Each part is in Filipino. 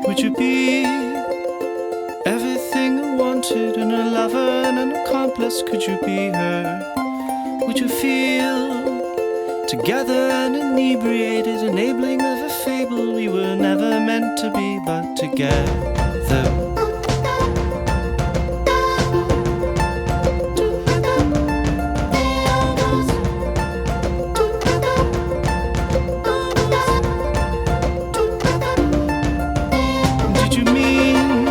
Would you be everything I wanted in a lover and an accomplice? Could you be her? Would you feel together and inebriated, enabling of a fable we were never meant to be, but together? Did you mean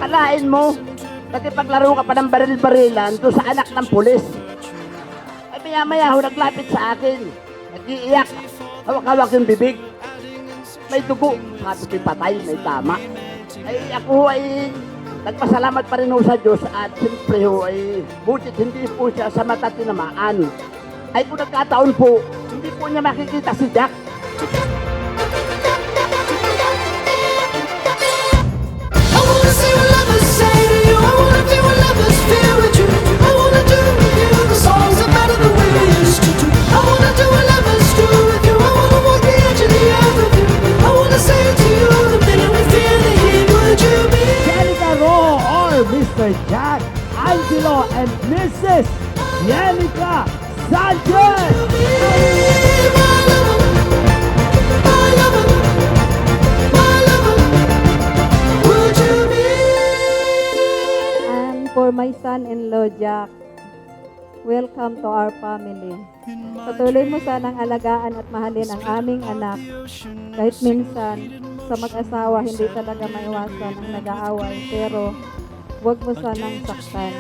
Alain mo, paglaro ka pa ng baril-barilan doon sa anak ng pulis. Ay maya-maya ho naglapit sa akin. Nag-iiyak. Hawak-hawak yung bibig. May dugo. Sabi ko'y patay, may tama. Ay ako ho ay nagpasalamat pa rin ho sa Diyos at siyempre ho ay butit hindi po siya sa mata tinamaan. Ay kung nagkataon po, hindi po niya makikita si Jack. I wanna see what lovers say to you. I wanna feel what lovers feel with you. I wanna do with you the songs are better than we used to do. I wanna do what lovers do with you. I wanna walk the edge of the earth with you. I wanna say to you the minute we feel the heat. Would you be? Jenica Ro or Mr. Jack Angelo and Mrs. Jenica Sanchez. My lover, my lover, my lover. Would you be? And for my son-in-law, Jack, welcome to our family. Patuloy mo sanang alagaan at mahalin ang aming anak. Kahit minsan, sa mag-asawa, hindi talaga maiwasan ang nag-aaway. Pero, huwag mo sanang saktan.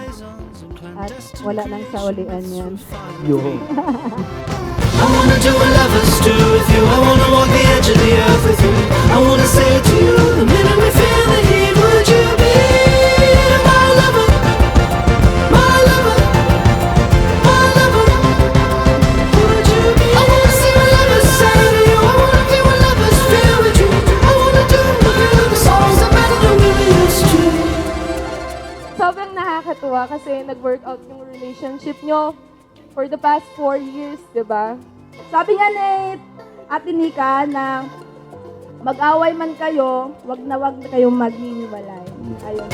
At wala nang saulian yan. I wanna do what lovers do with you. I wanna walk the edge of the earth with you. I wanna say to you the minute we feel the heat. Would you be my lover, my lover, my lover? Would you be? I wanna see what lovers say to you. I wanna feel what lovers feel with you. I wanna do with you the songs are better than we used to. Sobrang nakakatuwa kasi nag-workout yung relationship nyo for the past 4 years, di ba? Sabi nga ni Ate Nika na mag-away man kayo, wag na kayong maghihiwalay. Ayun.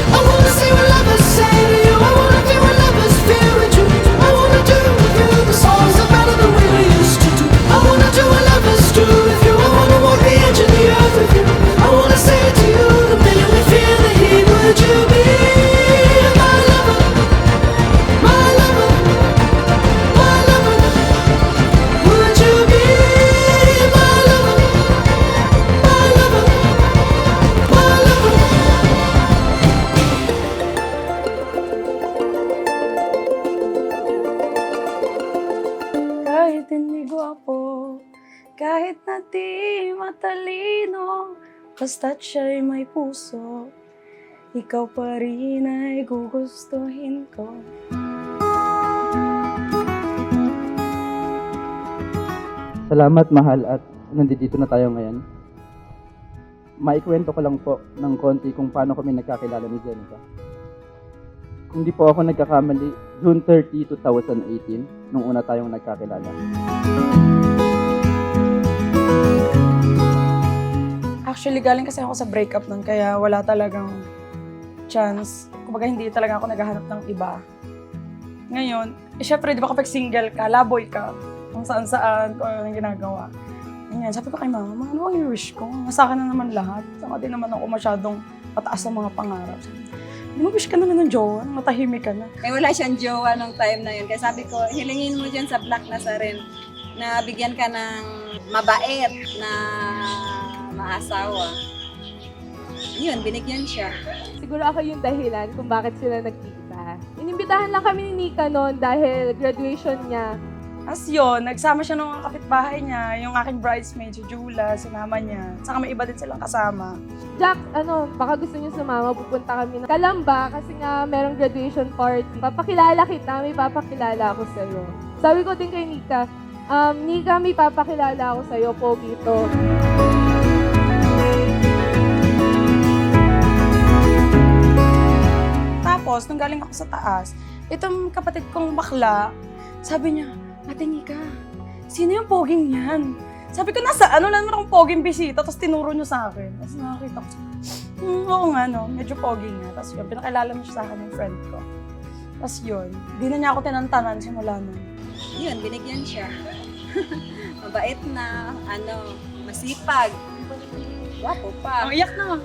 I wanna see what lovers say to you. I wanna feel what lovers feel with you. I wanna do with you the songs are better than we used to do. I wanna do what lovers do with you. I wanna walk the edge of the earth with you. I wanna say to you the minute we feel the heat. Would you be my lover, my lover, my lover? Would you be my lover, my lover, my lover? Kahit hindi gwapo, kahit na di matalino, basta't siya'y may puso, ikaw pa rin ay gugustuhin ko. Salamat, mahal, at nandito na tayo ngayon. Maikwento ko lang po ng konti kung paano kami nagkakilala ni Jenica. Kung di po ako nagkakamali, June 30, 2018, nung una tayong nagkakilala. Actually, galing kasi ako sa breakup nun, kaya wala talagang chance. Kumbaga, hindi talaga ako naghahanap ng iba. Ngayon, syempre, di ba kapag single ka, laboy ka, kung saan-saan, kung ano yung ginagawa. Ganyan, sabi ko kay mama, ano ang i-wish ko? Nasa akin na naman lahat. Saka din naman ako masyadong pataas ng mga pangarap. Di mo wish ka naman ng jowa, matahimik ka na. Eh, wala siyang jowa nung time na yun. Kaya sabi ko, hilingin mo dyan sa Black Nazaren na bigyan ka ng mabait na maasawa. Yun, binigyan siya. Siguro ako yung dahilan kung bakit sila nagkita. Inimbitahan lang kami ni Nika noon dahil graduation niya. As yun, nagsama siya ng kapitbahay niya, yung aking bridesmaid, si Jula, sinama niya. Saka may iba din silang kasama. Jack, baka gusto niyo sumama, pupunta kami ng Calamba kasi nga merong graduation party. Papakilala kita, may papakilala ako sa'yo. Sabi ko din kay Nika, Nika, may papakilala ako sa'yo, pogi to. Tapos, nung galing ako sa taas, itong kapatid kong bakla, sabi niya, Ate Nika, sino yung poging yan? Sabi ko, nasa ano lang akong poging bisita, tapos tinuro niyo sa akin. Tapos nakakita ko, oo nga, no, medyo poging nga. Tapos yun, pinakilala mo siya sa akin yung friend ko. Tapos yun, di na niya ako tinantanan simula nun. Yun, binigyan siya. Mabait na, masipag. Wapo pa. Ang iyak na.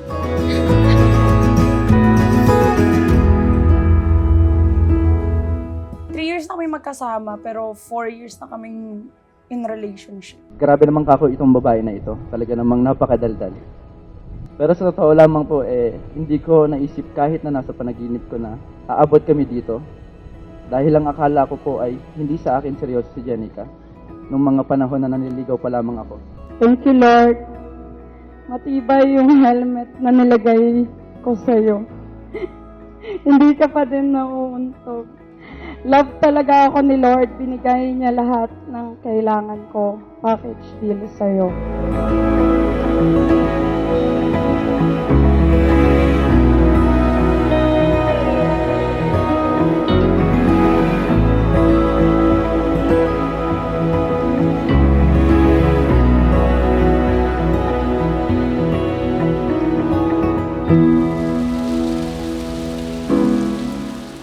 3 years na kami magkasama, pero 4 years na kaming in relationship. Grabe naman kako itong babae na ito. Talaga namang napakadaldal. Pero sa totoo lamang po, hindi ko naisip kahit na nasa panaginip ko na aabot kami dito. Dahil ang akala ko po ay hindi sa akin seryoso si Jenica. Nung mga panahon na nanliligaw pa lamang ako. Thank you, Lord. Matibay yung helmet na nilagay ko sa'yo. Hindi ka pa din nauuntog. Love talaga ako ni Lord. Binigay niya lahat ng kailangan ko. Package deal sa'yo.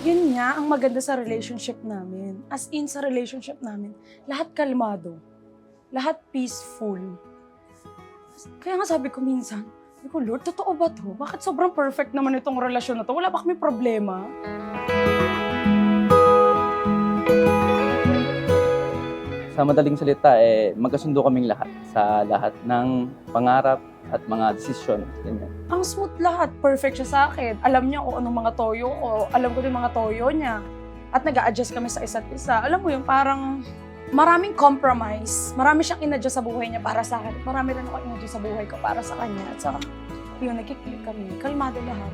Yun nga ang maganda sa relationship namin. As in, sa relationship namin, lahat kalmado. Lahat peaceful. Kaya nga sabi ko minsan, Lord, totoo ba to? Bakit sobrang perfect naman itong relasyon na to? Wala ba kami problema? Sa madaling salita, magkasundo kaming lahat sa lahat ng pangarap at mga desisyon. Ganyan. Ang smooth lahat. Perfect siya sa akin. Alam niya kung anong mga toyo ko. Alam ko din mga toyo niya. At nag-a-adjust kami sa isa't isa. Alam mo yun, parang maraming compromise. Marami siyang in-adjust sa buhay niya para sa akin. At marami rin ako in-adjust sa buhay ko para sa kanya. At saka, yun, nagkiklik kami. Kalmado lahat.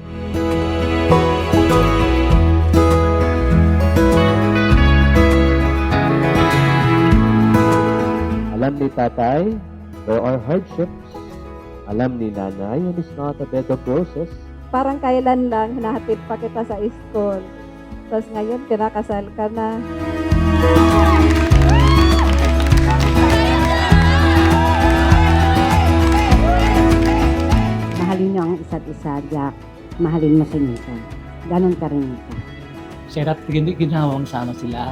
Alam ni tatay, there are hardships. Alam ni nanay, and it's not a bed of roses. Parang kailan lang hinahatid pa kita sa school. Tapos ngayon, kinakasal ka na. Mahalin niyo ang isa't isa, Jack. Mahalin mo si Nika. Ganon ka rin, Nika. Sarap ginawang sama sila.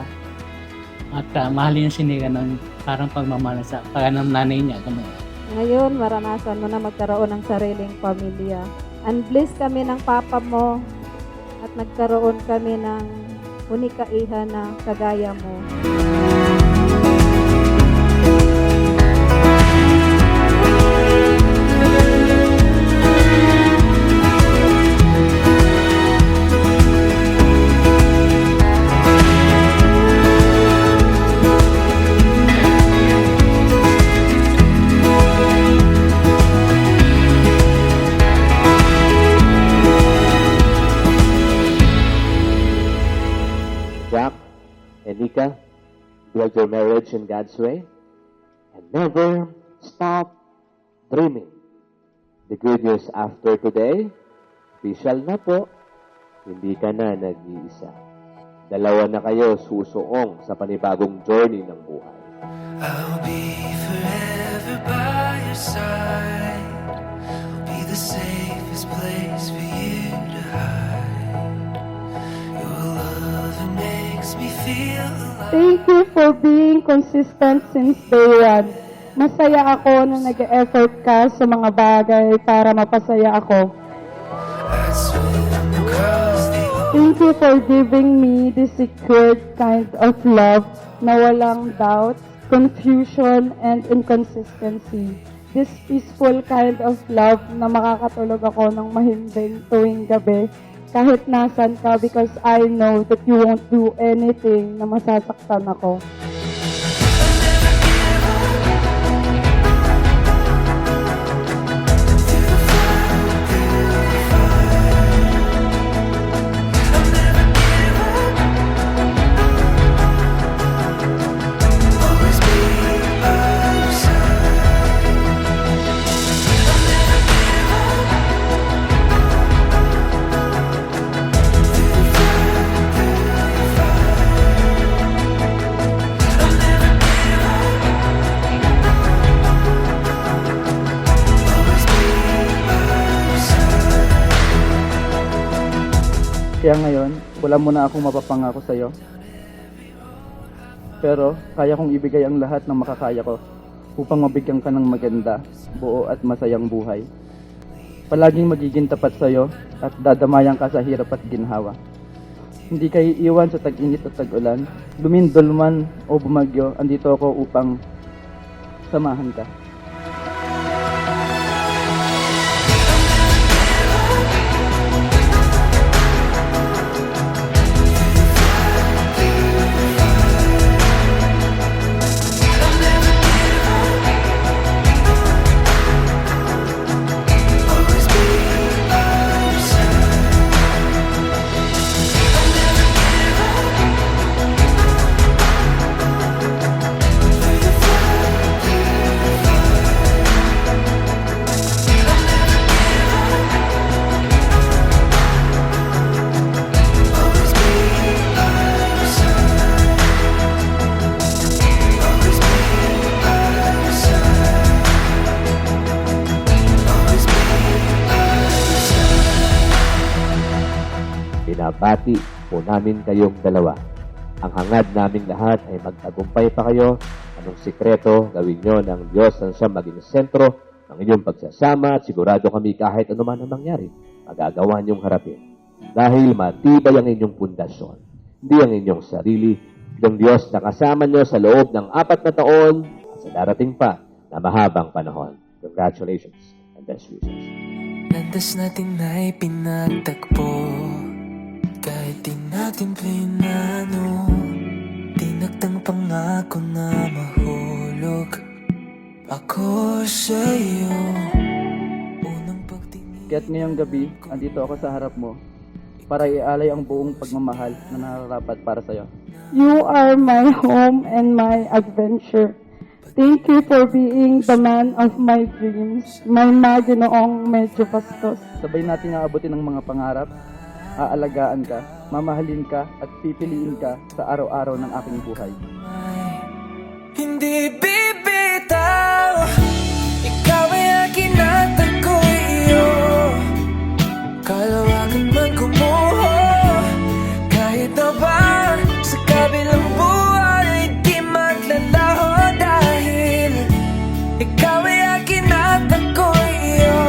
At mahalin si Nika ng parang pagmamahal sa ng nanay niya. Ganun. Ngayon, maranasan mo na magkaroon ng sariling pamilya. Unblessed kami ng papa mo at nagkaroon kami ng unikaihan na kagaya mo. Jack and Nika, build your marriage in God's way and never stop dreaming. The good news after today, official na po, hindi ka na nag-iisa. Dalawa na kayo susuong sa panibagong journey ng buhay. I'll be forever by your side. I'll be the safest place for you to hide. Your love makes me feel alive. Thank you for being consistent since day one. Masaya ako na nag-effort ka sa mga bagay para mapasaya ako. I'd swim across the Thank you for giving me the secured kind of love na walang doubt, confusion, and inconsistency. This peaceful kind of love na makakatulog ako ng mahimbing tuwing gabi kahit nasan ka because I know that you won't do anything na masasaktan ako. always be by your side. I'll never give up. Kaya ngayon, wala mo na akong mapapangako sa'yo. Pero kaya kong ibigay ang lahat ng makakaya ko upang mabigyan ka ng maganda, buo at masayang buhay. Palaging magiging tapat sa'yo at dadamayan ka sa hirap at ginhawa. Hindi ka iiwan sa tag-init at tag-ulan, lumindol man o bumagyo, andito ako upang samahan ka. Binabati po namin kayong dalawa. Ang hangad naming lahat ay magtagumpay pa kayo. Anong sikreto, gawin nyo ng Diyos ang siya maging sentro ng inyong pagsasama at sigurado kami kahit anuman ang mangyari, magagawa niyong harapin. Dahil matibay ang inyong pundasyon, hindi ang inyong sarili, yung Diyos na kasama nyo sa loob ng 4 na taon at sa darating pa na mahabang panahon. Congratulations and best wishes. Landas natin ay pinagtagpo, kahit di natin plinano. Tinagtang pangako na mahulog ako sa'yo. Unang pagtingin. Kaya't ngayong gabi, andito ako sa harap mo para ialay ang buong pagmamahal na nararapat para sa'yo. You are my home and my adventure. Thank you for being the man of my dreams, my Maginoong medyo bastos. Sabay nating aabutin ang mga pangarap, aalagaan ka, mamahalin ka at pipiliin ka sa araw-araw ng aking buhay. Hindi bibitaw, ikaw ay akin at ako'y iyo. Kalawakan man kumuho, kahit na ba sa kabilang buhay di maglalaho. Dahil ikaw ay akin at ako'y iyo,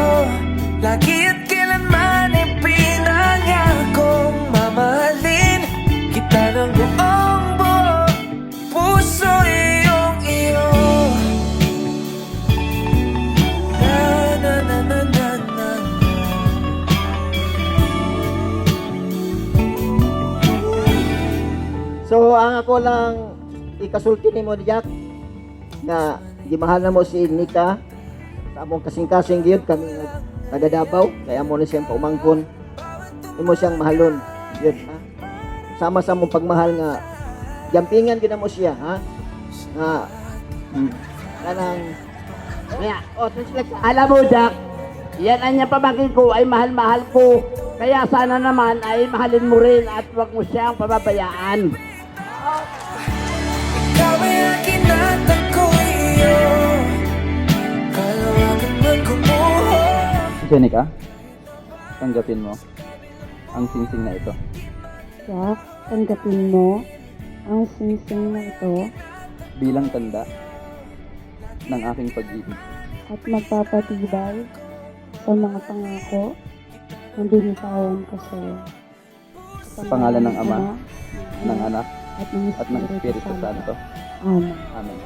lagi at kailanman ay pinangakong mamahalin kita ng buong buo, puso iyong iyo. Na na na na na na. So, ang ako lang ikasulti ni mo, Jack, nga gimahal na mo si Nika. Sa among kasing-kasing gyud kami taga Davao, kaya mo na siyang paumangkon. Imo siyang mahalon. Yun, ha? Sama sa mong pagmahal nga jampingan gid mo siya, ha? Nga kanang kaya, alam mo, Jack, yan ang niya pamangkin ko ay mahal-mahal ko. Kaya sana naman ay mahalin mo rin at wag mo siyang pababayaan. Ikaw ay akin at ako'y iyo, kalawakan man kumuho. Jenica, tanggapin mo ang singsing na ito. Jack, tanggapin mo ang singsing na ito Bilang tanda ng aking pag-ibig. at magpapatibay sa mga pangako na binitawan ko sa iyo. Sa pangalan ng Ama, ng Anak, at ng at ng Espiritu Santo. Amen. Amen.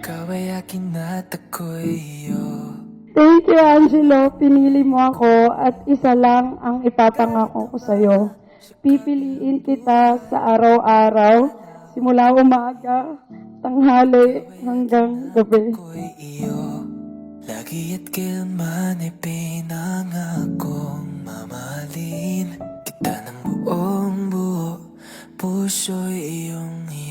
Ikaw ay akin at ako'y iyo. Thank you, Angelo. Pinili mo ako at isa lang ang ipapangako ko sa iyo. Pipiliin kita sa araw-araw, simula umaga, tanghali, hanggang gabi. Ako'y iyo, lagi at kailanman ay pinangakong mamahalin kita ng buong buo, puso'y iyong iyo.